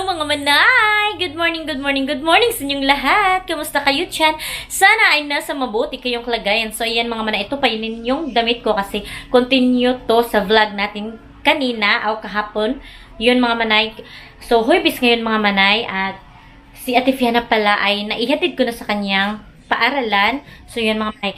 Hello mga manay! Good morning, good morning, good morning sa inyong lahat! Kamusta kayo dyan? Sana ay nasa mabuti kayong kalagayan. So ayan mga manay, ito pa yun yung damit ko kasi continue to sa vlog natin kanina o kahapon. Yun mga manay. So huwebis ngayon mga manay at si Ate Fiana pala ay naihatid ko na sa kanyang paaralan. So yun mga manay,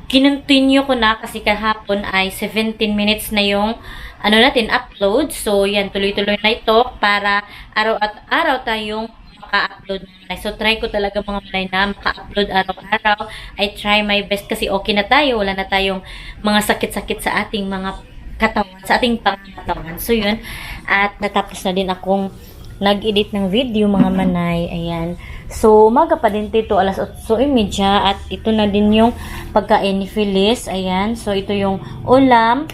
kinontinue ko na kasi kahapon ay 17 minutes na yung natin upload. So yan, tuloy-tuloy na ito para araw at araw tayong maka-upload. So try ko talaga mga manay na maka-upload araw-araw. I try my best kasi okay na tayo, wala na tayong mga sakit-sakit sa ating mga katawan, sa ating pangatawan. So yun, at natapos na din akong nag-edit ng video mga manay. Ayan. So, umaga pa din dito, alas 8:30 at ito na din yung pagkain ni Feliz. Ayan. So, ito yung ulam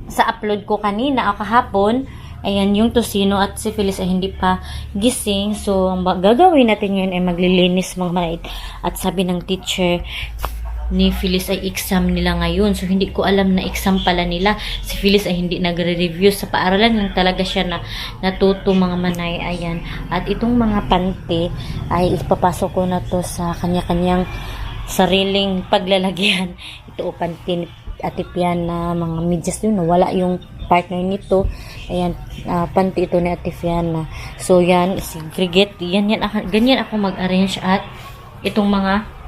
sa upload ko kanina o kahapon. Ayan, yung tosino at si Feliz ay hindi pa gising. So, ang gagawin natin ngayon ay maglilinis mga manay. At sabi ng teacher ni Feliz ay exam nila ngayon. So, hindi ko alam na exam pala nila. Si Feliz ay hindi nagre-review. Sa paaralan lang talaga siya na natuto mga manay. Ayan. At itong mga panty ay ipapasok ko na to sa kanya-kanyang sariling paglalagyan. Ito o panty ni Ate Fiana, mga medyas yun. Wala yung partner nito. Ayan. Panty ito ni Ate Fiana. So, yan. Segregate. Ganyan ako mag-arrange at itong mga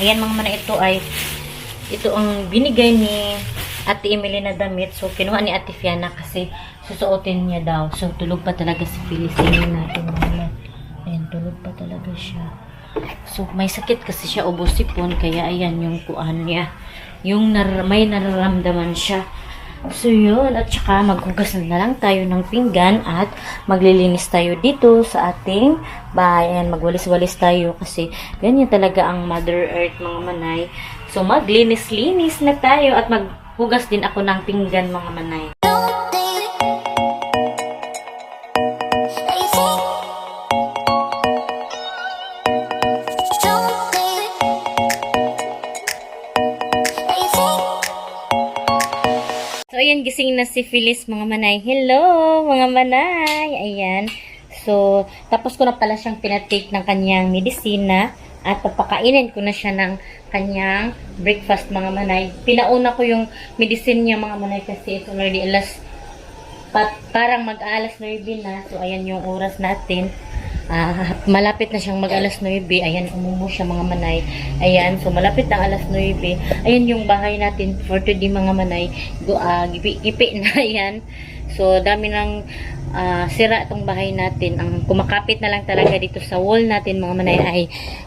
ayan mga manay, ito ang binigay ni Ate Emily na damit. So, kinuha ni Ate Fiana kasi susuotin niya daw. So, tulog pa talaga si Feliz. Tingnan natin mga. Ayan, tulog pa talaga siya. So, may sakit kasi siya, ubos-sipon. Kaya, ayan yung kuan niya. Yung may nararamdaman siya. So, yun. At saka, maghugas na lang tayo ng pinggan at maglilinis tayo dito sa ating bahay. Ayan, magwalis-walis tayo kasi ganyan talaga ang Mother Earth, mga manay. So, maglinis-linis na tayo at maghugas din ako ng pinggan, mga manay. So, ayan, gising na si Feliz, mga manay. Hello, mga manay. Ayan. So, tapos ko na pala siyang pinatake ng kanyang medisina at papakainin ko na siya ng kanyang breakfast, mga manay. Pinauna ko yung medicine niya, mga manay, kasi it's already parang mag-alas 9 na. So, ayan yung oras natin. Malapit na siyang mag-alas 9. Ayan, umumo siya, mga manay. Ayan, so malapit na alas 9. Ayan yung bahay natin for today, mga manay. Gipi na yan. So, dami ng sira itong bahay natin. Ang kumakapit na lang talaga dito sa wall natin, mga manay, ay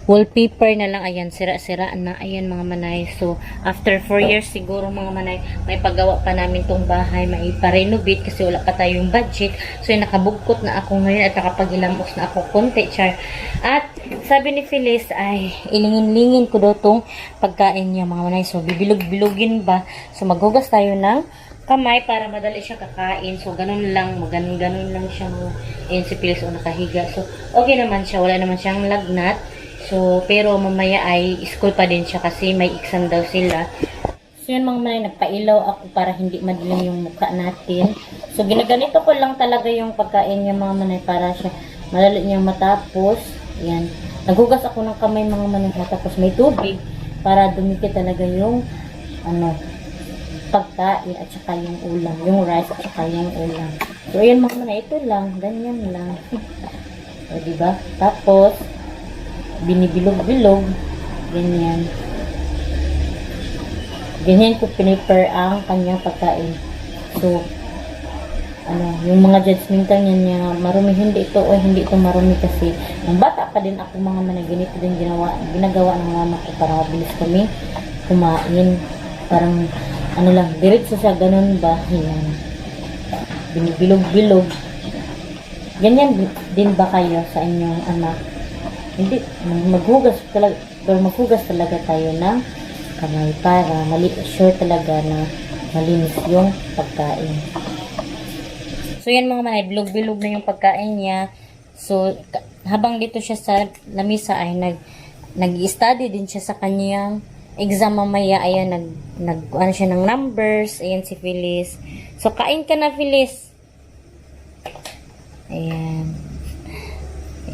wallpaper na lang. Ayan, sira-sira na. Ayan, mga manay. So, after 4 years siguro, mga manay, may paggawa pa namin itong bahay. May pa-renovate kasi wala pa tayong budget. So, nakabugkot na ako ngayon at nakapag-ilambos na ako konti, char. At sabi ni Feliz ay ilingin-lingin ko daw itong pagkain niya, mga manay. So, bibilog-bilogin ba? So, maghugas tayo ng kamay para madali siya kakain. So, ganun lang lang siya. Ayun si Feliz o nakahiga. So, okay naman siya. Wala naman siyang lagnat. So, pero mamaya ay school pa din siya kasi may exam daw sila. So, yan mga manay, nagpailaw ako para hindi madilim yung mukha natin. So, ginaganito ko lang talaga yung pagkain niya, mga manay, para siya madali niyang matapos. Yan. Naghugas ako ng kamay, mga manay, tapos may tubig para dumikit talaga yung pagkain at saka yung ulam, yung rice at saka yung ulam. So, ayan mga manay, ito lang, ganyan lang. O, diba? Tapos, binibilog-bilog, ganyan. Ganyan ko piniper ang kanyang pagkain. So, yung mga judgmental niya, marumi, hindi ito, o hindi ito marumi kasi. Nung bata pa din ako, mga manay, ganito din ginagawa ng mama ko para mabilis kami kumain. Parang, diretso siya, ganun ba? Ayan. Binibilog-bilog. Ganyan din ba kayo sa inyong anak? Hindi, maghugas talaga tayo ng kamay para sure talaga na malinis yung pagkain. So, yan mga manay, bilog-bilog na yung pagkain niya. So, habang dito siya sa lamisa ay nag-study din siya sa kanyang exam mamaya. Ayan, ano siya ng numbers. Ayan si Feliz. So, kain ka na, Feliz. Ayan.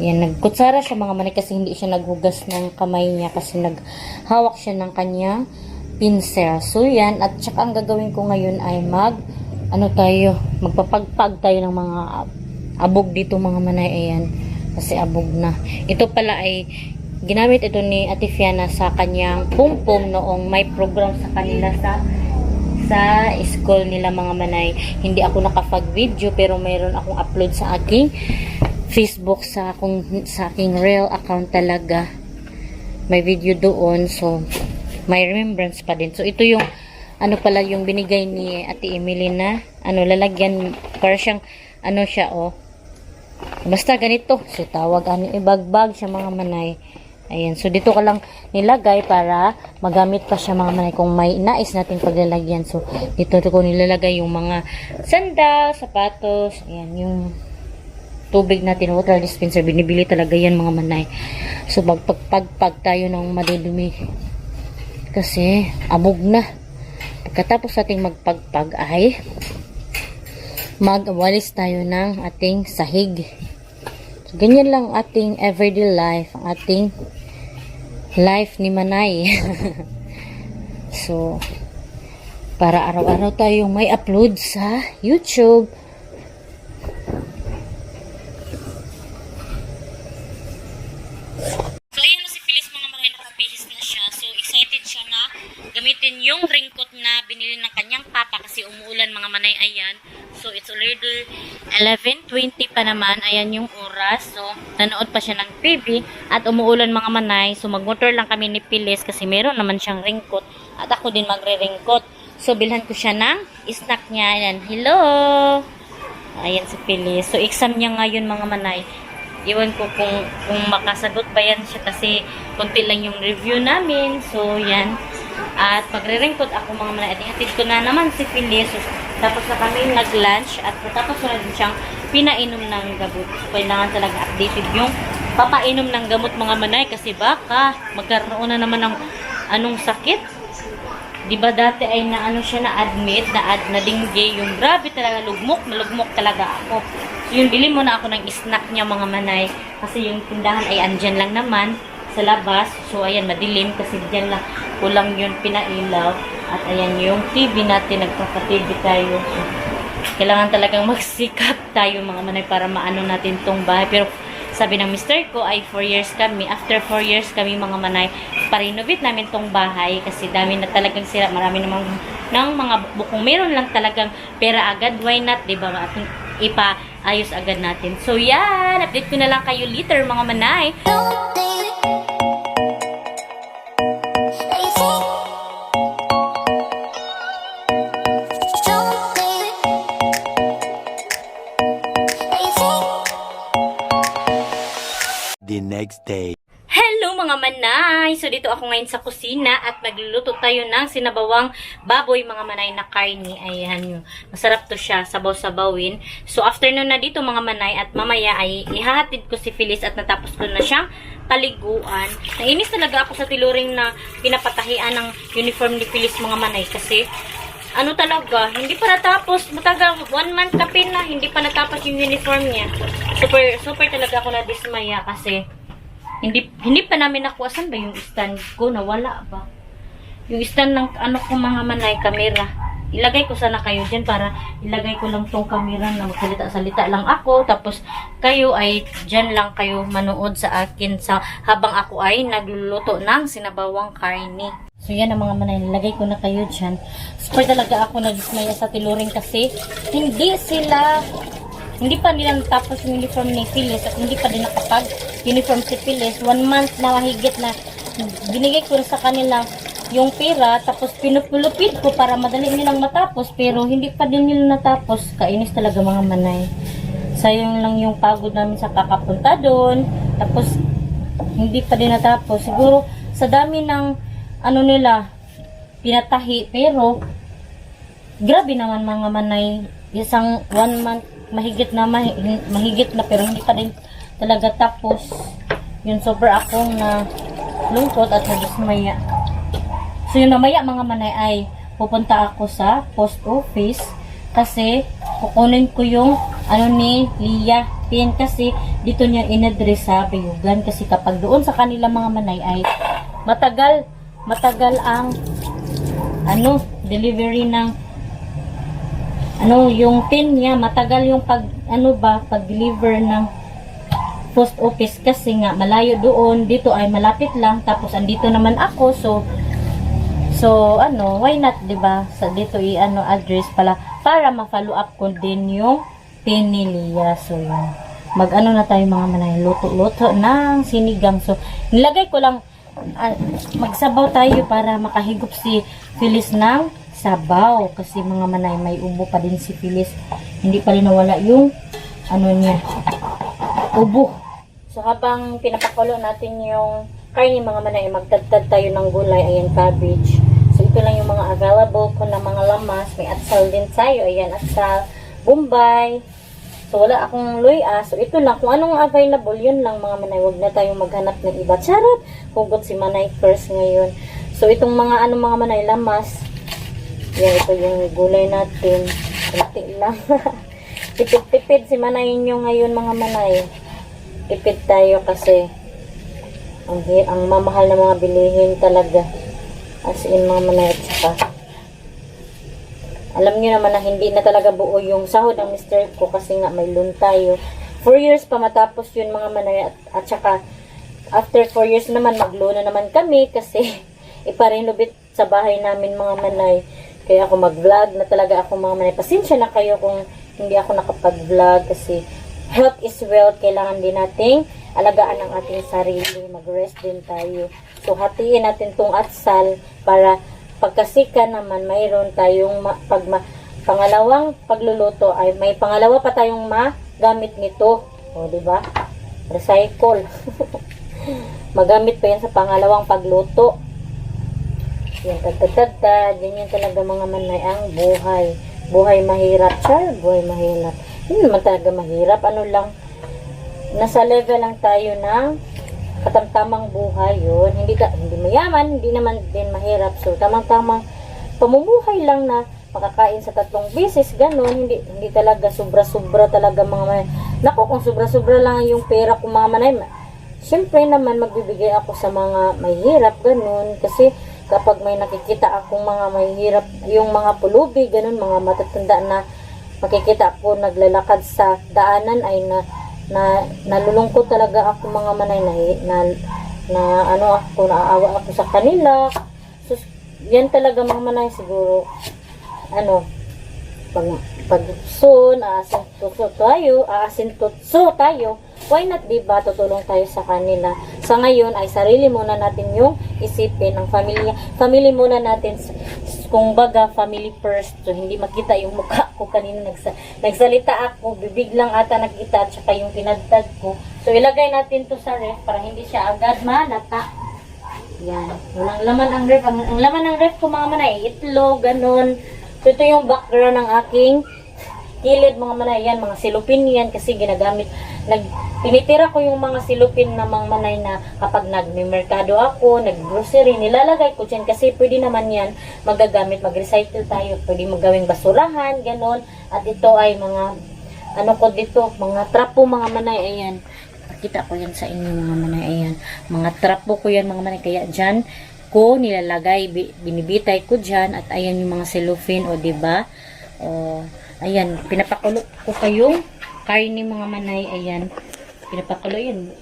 Yan, nagkutsara siya mga manay kasi hindi siya naghugas ng kamay niya kasi naghawak siya ng kanyang pinsel. So yan, at saka ang gagawin ko ngayon ay magpapagpag tayo ng mga abog dito mga manay. Ayan, kasi abog na. Ito pala ay ginamit ito ni Ate Fiana sa kanyang pum-pum noong may program sa kanila sa school nila mga manay. Hindi ako nakapag-video pero mayroon akong upload sa aking Facebook sa aking real account talaga. May video doon, so may remembrance pa din. So ito yung pala yung binigay ni Ate Emily na lalagyan para siyang siya basta ganito. So tawag ibagbag siya mga manay. Ayan, so dito ka lang nilagay para magamit pa siya mga manay kung may nais natin paglalagyan. So dito ko nilalagay yung mga sandal, sapatos, ayan, yung tubig natin, water dispenser, binibili talaga yan mga manay. So magpagpag tayo ng madudumi kasi abog na. Pagkatapos ating magpagpag ay magwalis tayo ng ating sahig. So, ganyan lang ating everyday life, ang ating life ni Manay. So, para araw-araw tayong may upload sa YouTube. So, ayan na si Phyllis mga Manay, nakabihis na siya. So, excited siya na gamitin yung raincoat na binili ng kanyang papa kasi umuulan mga Manay. Ayan. So, it's already 11:20 pa naman. Ayan yung oras. So, nanood pa siya ng TV at umuulan mga manay. So, magmotor lang kami ni Pilis kasi meron naman siyang raincoat at ako din magre-raincoat. So, bilhan ko siya ng snack niya. Ayan. Hello! Ayan si Pilis. So, exam niya ngayon mga manay. Iwan ko kung makasagot ba yan siya kasi konti lang yung review namin. So, yan. At magre-raincoat ako mga manay. At ihatid ko na naman si Pilis. So, tapos na kami nag-lunch at tapos na din siyang pinainom ng gamot. Kailangan talaga updated yung papainom ng gamot mga manay kasi baka magkaroon na naman ng anong sakit. Diba dati ay siya na-admit, na dengue, yung grabe talaga, lugmok talaga ako. So yun, bili muna ako ng snack niya mga manay kasi yung tindahan ay andyan lang naman sa labas. So ayan, madilim kasi dyan lang kulang yun pinailaw. At ayan yung TV natin, nagpapa-TV tayo. So, kailangan talagang magsikap tayo mga manay para maano natin tong bahay. Pero sabi ng mister ko ay 4 years kami. After 4 years kami mga manay, pa-renovate namin tong bahay kasi dami na talagang sira. Marami namang ng mga bukong meron lang talagang pera agad. Why not? Diba? At ipaayos agad natin. So yan, update ko na lang kayo later mga manay. The next day. Hello mga manay! So dito ako ngayon sa kusina at magluluto tayo ng sinabawang baboy mga manay na karne. Ayan, masarap to siya, sabaw-sabawin. So afternoon na dito mga manay at mamaya ay ihahatid ko si Phyllis at natapos ko na siyang paliguan. Nainis talaga ako sa tiluring na pinapatahian ng uniform ni Phyllis mga manay kasi talaga, hindi pa natapos. Matagal, 1 month na hindi pa natapos yung uniform niya. Super talaga ako na dismaya kasi hindi pa namin nakuha. Saan ba yung stand ko? Nawala ba? Yung stand ng ko mga manay, kamera. Ilagay ko sana kayo dyan para ilagay ko lang tong kamera na magsalita-salita lang ako. Tapos kayo ay dyan lang kayo manood sa akin habang ako ay nagluluto ng sinabawang karne. So yan ang mga manay, nilagay ko na kayo dyan. Super talaga ako nag-dismaya sa tiluring kasi hindi pa nila natapos yung uniform ni Phyllis at hindi pa din nakapag-uniform si Phyllis. 1 month na mahigit na binigay ko sa kanila yung pera tapos pinupulupid ko para madali nilang matapos pero hindi pa din nila natapos. Kainis talaga mga manay. Sayang lang yung pagod namin sa kakapunta doon. Tapos hindi pa din natapos. Siguro sa dami ng nila pinatahi pero grabe naman mga manay, isang 1 month mahigit na pero hindi pa din talaga tapos. Yun, super akong na lungkot at nadismaya. So yun, mamaya mga manay ay pupunta ako sa post office kasi kukunin ko yung ni Lia pin kasi dito niya inadress sa bayugan kasi kapag doon sa kanila mga manay ay matagal ang delivery ng yung pin niya, matagal yung pag-deliver ng post office kasi nga malayo doon, dito ay malapit lang, tapos andito naman ako, so why not, 'di ba? Sa dito address pala para ma-follow up ko din yung pin ni Lia. So yun. Na tayo mga manay, luto-luto ng sinigang. So nilagay ko lang magsabaw tayo para makahigop si Phyllis ng sabaw kasi mga manay may ubo pa din si Phyllis. Hindi pa rin nawala yung niya, ubo. So habang pinapakulo natin yung karne mga manay, magtagtag tayo ng gulay. Ayan, cabbage. So ito lang yung mga available ko na mga lamas. May atsal din tayo. Ayan, atsal, bombay. So wala akong luya. So ito lang, kung anong available, yun lang mga manay. Huwag na tayong maghanap ng iba. Charot! Hugot si manay first ngayon. So itong mga mga manay, lamas. Yan, ito yung gulay natin. Kunti lang. Tipid-tipid si manay nyo ngayon mga manay. Tipid tayo kasi ang mamahal na mga bilihin talaga. As in mga manay, at saka alam niyo naman na hindi na talaga buo yung sahod ng mister ko kasi nga may loan tayo. 4 years pa matapos yun mga manay, at saka after 4 years naman mag-loan na naman kami kasi iparenovate sa bahay namin mga manay. Kaya ako mag-vlog na talaga ako mga manay. Pasensya na kayo kung hindi ako nakapag-vlog kasi health is wealth. Kailangan din nating alagaan ang ating sarili. Mag-rest din tayo. So hatiin natin tong atsal para pagkasika naman mayroon tayong pangalawang pagluluto ay may pangalawa pa tayong magamit nito. O di ba? Recycle. Magamit pa yan sa pangalawang pagluto. Yan, tagtagtagtag. Ganyan talaga mga manay ang buhay. Buhay mahirap, char. Buhay mahirap. Hindi naman talaga mahirap. Nasa level lang tayo ng katamtamang buhay yun. Hindi mayaman, hindi naman din mahirap. So, tamang-tamang pamumuhay lang na makakain sa 3 beses, ganun. Hindi talaga sobra-sobra talaga mga manay. Naku, kung sobra-sobra lang yung pera ko mga manay, siyempre naman magbibigay ako sa mga mahirap, ganun. Kasi kapag may nakikita akong mga mahirap, yung mga pulubi, ganun, mga matatanda na makikita ako naglalakad sa daanan ay nalulungkot talaga ako mga manay naawa ako sa kanila. So, yan talaga mga manay siguro pag soon aasintuso tayo, why not, diba, tutulong tayo sa kanila. Sa ngayon ay sarili muna natin yung isipin ng family muna natin, kung baga family first. So hindi makita yung mukha ko kanina, nagsalita ako, bibig lang ata nakita, at saka yung pinagtag ko. So ilagay natin to sa ref para hindi siya agad malata. Yan, walang laman ang ref. Ang laman ng ref ko mga manay, itlog, ganun. So ito yung background ng aking kilid mga manay. Yan, mga silupin yan kasi ginagamit. Tinitira ko yung mga silupin na mga manay na kapag nagme-merkado ako, nag-grocery, nilalagay ko dyan kasi pwede naman yan magagamit, mag-recycle tayo, pwede magawing basurahan, ganon. At ito ay mga ko dito, mga trapo mga manay. Ayan, pakita ko yan sa inyo mga manay. Ayan, mga trapo ko yan mga manay, kaya dyan ko nilalagay, binibitay ko dyan. At ayan yung mga cellophane, o diba, ayan, pinapakulo ko kayong karne mga manay. Ayan, pinapakulo yun.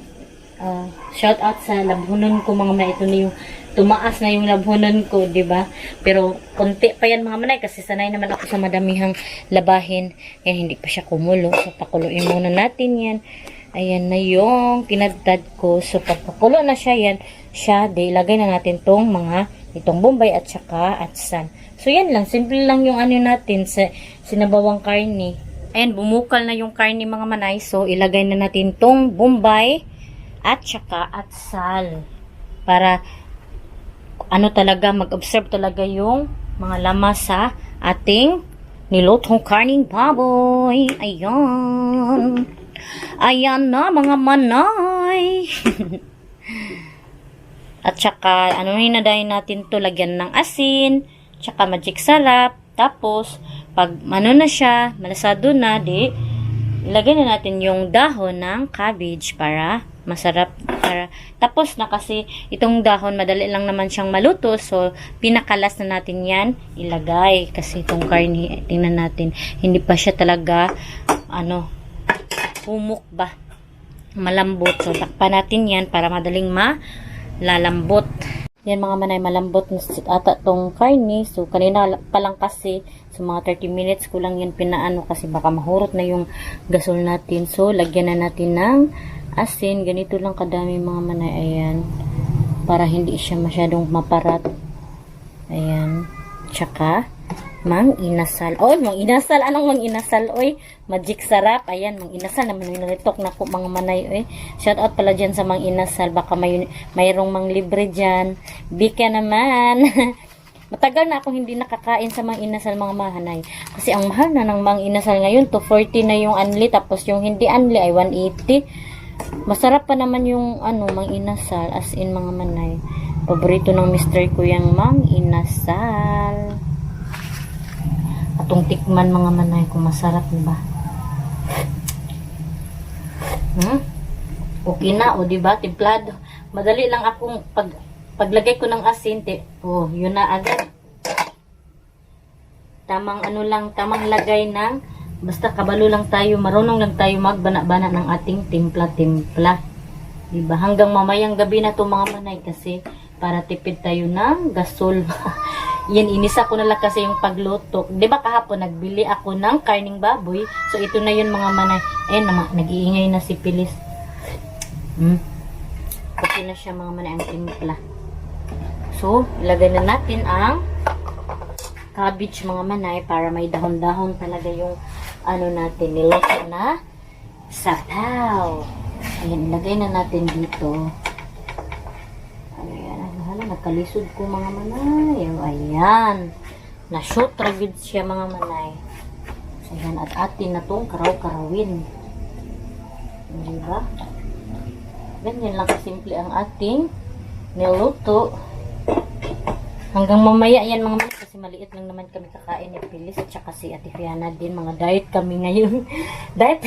Shout out sa labhunan ko mga manay. Ito na yung tumaas na yung labhunan ko, diba? Pero konti pa yan mga manay kasi sanay naman ako sa madamihang labahin. Kaya hindi pa siya kumulo. So pakuluin muna natin yan. Ayan na yung pinagtad ko. So pagpakulo na siya yan, ilagay na natin itong bombay at saka atsan. So yan lang, simple lang yung natin sa sinabawang karne. Ayan, bumukal na yung karne mga manay. So, ilagay na natin tong bombay at saka atsal. Para, talaga, mag-observe talaga yung mga lamas sa ating nilutong karning baboy. Ayan. Ayan na mga manay. At saka, hinadayin natin to, lagyan ng asin, tsaka magic sarap. Tapos, pag na siya, malasado na, ilagay na natin yung dahon ng cabbage para masarap. Tapos na kasi itong dahon, madali lang naman siyang maluto. So, pinakalas na natin yan ilagay. Kasi itong karne, tingnan natin, hindi pa siya talaga, humok ba? Malambot. So, takpan natin yan para madaling malalambot. Yan mga manay, malambot na ata tong karne. So, kanina pa lang kasi, so mga 30 minutes ko lang yan pinaano kasi baka mahurot na yung gasol natin. So, lagyan na natin ng asin. Ganito lang kadami mga manay. Ayan. Para hindi siya masyadong maparat. Ayan. Tsaka, mang inasal. Oh, mang inasal. Anong mang inasal? Oy, magic sarap. Ayan, mang inasal naman yung naritok na ko mga manay. Oy, shout out pala dyan sa mang inasal. Baka mayroong mang libre dyan. Bika naman. Matagal na ako hindi nakakain sa mang inasal mga mahanay. Kasi ang mahal na ng mang inasal ngayon. 240 na yung unli. Tapos yung hindi unli ay 180. Masarap pa naman yung mang inasal. As in mga manay. Paborito ng mister ko yung mang inasal. Atong tikman mga manay kung masarap, diba? Okay na, o diba? Timplado. Madali lang akong paglagay ko ng asin, yun na agad. Tamang tamang lagay ng, basta kabalo lang tayo, marunong lang tayo magbana-bana ng ating timpla-timpla. Diba? Hanggang mamayang gabi na to mga manay kasi para tipid tayo ng gasol. Yan, inisa ko na lang kasi yung pagluto. Diba kahapon, nagbili ako ng karning baboy. So, ito na yun mga manay. Ayan naman, nag-iingay na si Pilis. Okay na siya mga manay, ang timpla. So, ilagay na natin ang cabbage mga manay para may dahon-dahon talaga yung natin. Niluto na sapaw. Ayan, ilagay na natin dito. Nakalisod ko mga manay. Ayan. Na-shoot ragid siya mga manay. Ayan. At atin na itong karaw-karawin. Diba? Ganyan lang kasimple ang ating niluto. Hanggang mamaya yan mga manay. Kasi maliit lang naman kami kakain ni Pilis. At saka si Ate Fiana din. Mga diet kami ngayon. Diet.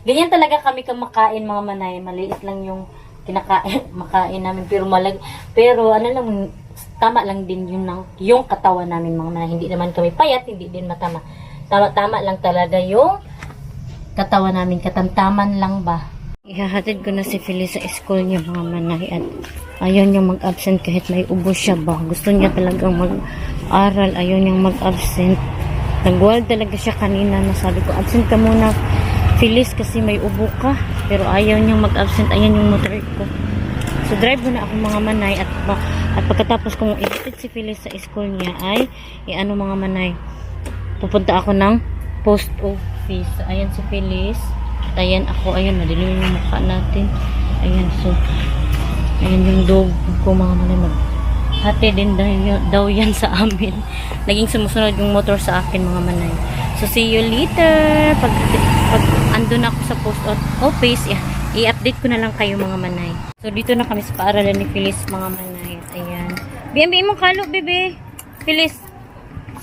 Ganyan talaga kami kumakain mga manay. Maliit lang yung makain namin pero lang, tama lang din yung katawan namin mga manay. Hindi naman kami payat, hindi din matama. Tama lang talaga yung katawan namin, katamtaman lang ba. Ihahatid ko na si Phyllis sa school niya mga manay at ayaw niya mag-absent kahit may ubo siya ba. Gusto niya talagang mag-aral, ayaw niyang mag-absent. Nagwal talaga siya kanina na sabi ko, absent ka muna Phyllis kasi may ubo ka. Pero ayaw niyang mag-absent. Ayan yung motor ko. So drive mo na ako mga manay. At pagkatapos kong i-visit si Phyllis sa school niya ay mga manay. Pupunta ako ng post office. Ayan si Phyllis. At ayan ako. Ayan, madilim yung mukha natin. Ayan, so ayan yung dog ko mga manay. Hati din daw yan sa amin. Naging sumusunod yung motor sa akin mga manay. So see you later. Pag andun ako sa post office, i-update ko na lang kayo mga manay. So dito na kami sa paaralan ni Phyllis mga manay. Ayan. BMB mo kalo, bebe. Phyllis.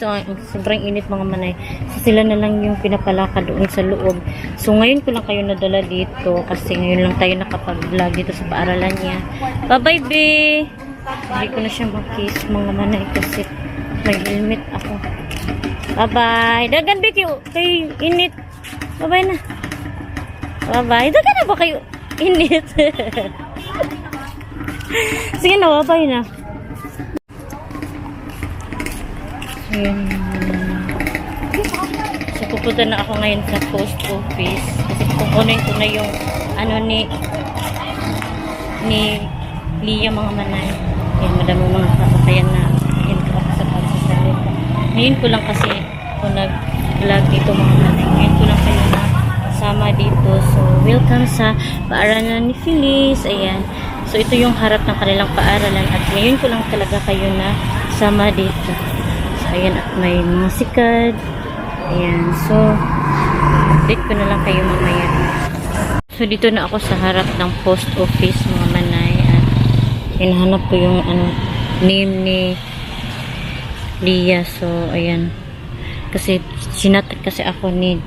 So sobrang init mga manay. So sila na lang yung pinapalakad doon sa loob. So ngayon ko lang kayo nadala dito kasi ngayon lang tayo nakapag-vlog dito sa paaralan niya. Bye-bye, be. Hindi ko na siya mag-kiss mga manay kasi may helmet ako. Bye-bye. Dagan, be, kay init. Bye-bye na. Bye-bye. Dagan na ba kayo init? Sige na, bye-bye na. So, pupunta na ako ngayon sa post office. Kasi kukunin ko na yung ni Lia mga manay. Yan, madami mga kapatayan na interact sa pagsasalit. Ngayon ko lang kasi ako nag-vlog dito mga manay. Ngayon ko lang kayo sama dito. So, welcome sa paaralan ni Phyllis. Ayan. So, ito yung harap ng kanilang paaralan. At ngayon ko lang talaga kayo na sama dito. So, ayan. At may mga sikad. Ayan. So, update ko na lang kayo mamaya. So, dito na ako sa harap ng post office mga manay. At hinahanap ko yung name ni Lia. So, ayan. Kasi, sinat kasi ako ni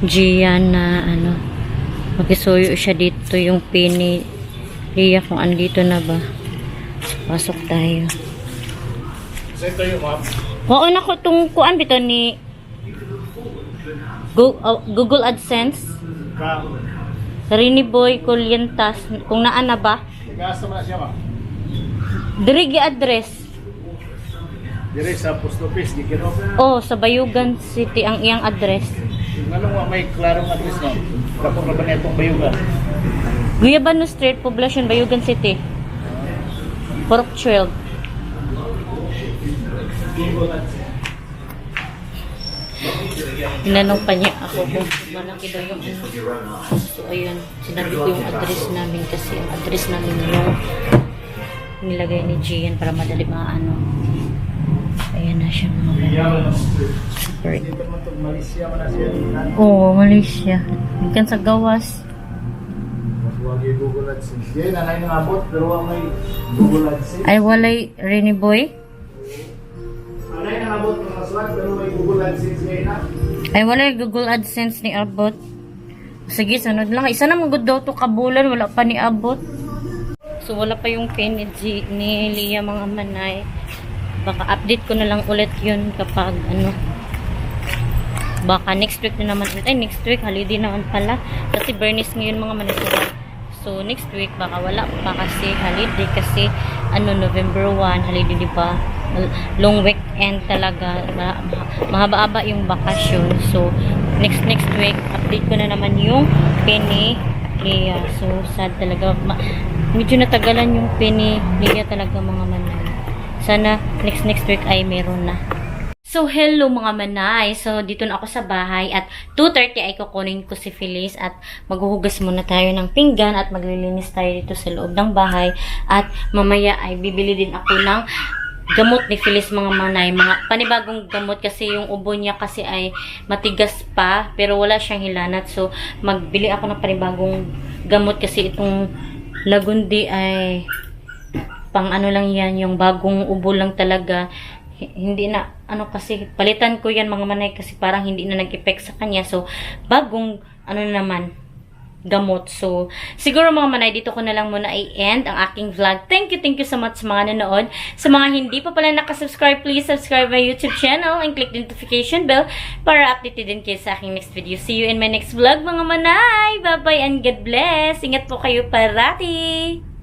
Gian na ano, magisuyo siya dito yung pini Ria kung andito na ba. So, pasok tayo. Sa ito yung map. Oo na ko itong kuan bito ni Google AdSense. Rini Boy Kulientas. Kung naan na ba? Nag-aasa mo na siya map. Dirigi address. Dire sa post office, di kino. Oh, sa Bayugan City ang iyang address. Anong may klarong address mo? Kapag na ba na itong bayugan? Guyabano Street, Poblacion, Bayugan City. Pork 12. Tinanong pa niya ako kung malaki daw yung ano. So, ayun. Sinabi ko yung address namin kasi yung address namin yung nilagay ni Gian para madali ano. Ayan na siya mga ganun. Super. Dito mo itong Malaysia mo na siya. Oo, Malaysia. Ikan sa gawas. Huwag yung Google AdSense. Yan, nanay ng abot, pero wag may Google AdSense. Ay, walay Rini Boy. Nanay ng abot ng maswag, pero may Google AdSense ngayon na. Ay, walay Google AdSense ni Abot. Sige, sunod lang. Isa na magod daw to kabulan. Wala pa ni Abot. So, wala pa yung pin ni Lia mga manay. Baka update ko na lang ulit yun kapag ano. Baka next week na naman. Ay, next week. Holiday naman pala. Kasi Bernice ngayon mga manay. So, next week, baka wala pa kasi holiday. Kasi, ano, November 1, holiday, di ba? Long weekend talaga. Mahaba-aba yung bakasyon. So, next week, update ko na naman yung Penny Lea. So, sad talaga. Medyo natagalan yung Penny Lea talaga mga manay. Sana, next week ay meron na. So, hello mga manay. So, dito na ako sa bahay at 2:30 ay kukunin ko si Feliz at maghuhugas muna tayo ng pinggan at maglilinis tayo dito sa loob ng bahay at mamaya ay bibili din ako ng gamot ni Feliz mga manay. Mga panibagong gamot kasi yung ubo niya kasi ay matigas pa pero wala siyang hilanat. So, magbili ako ng panibagong gamot kasi itong Lagundi ay pang ano lang yan, yung bagong ubo lang talaga. Hindi na, ano kasi, palitan ko yan mga manay kasi parang hindi na nag-effect sa kanya. So, bagong, ano naman, gamot. So, siguro mga manay, dito ko na lang muna i-end ang aking vlog. Thank you so much sa mga nanood. Sa mga hindi pa pala nakasubscribe, please subscribe my YouTube channel and click the notification bell para updated din kayo sa aking next video. See you in my next vlog mga manay. Bye-bye and God bless. Ingat po kayo parati.